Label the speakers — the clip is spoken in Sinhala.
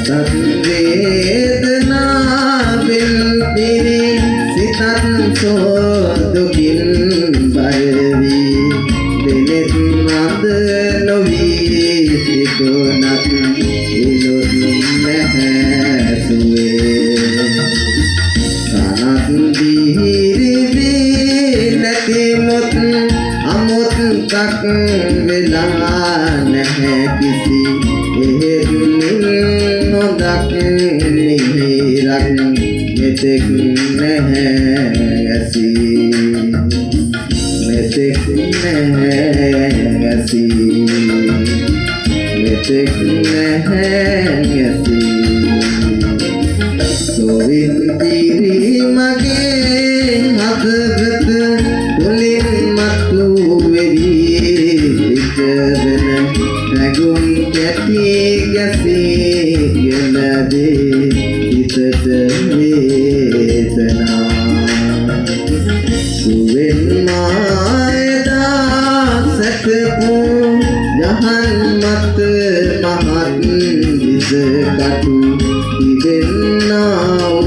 Speaker 1: අදත් වේදනාවෙන් පිරි සිතත් සෝදුකින් බයවි දෙනෙත් මද නොවී සිටුනත් ඉලුත් නැහැ සුවේ කනත් දීරි නැති මුත් අමුත්තක් වෙලා නැහැ කිසි එහෙත් නොදක් මිහිරක් මෙතෙක් නැහැ ඇසි මෙතෙක් නැහැ ඇසි මෙතෙක් නැහැ ඇසි සොවින් පිරි මගේ හදවත තුලින් මතු වෙවි පිටවෙන නැගුම් කැටි ගැසී ගෙනදේ හිතට වේදනා සුවෙන් මායදා සැකපු ජහන් මත මහත් විස කටු තිබෙන්නා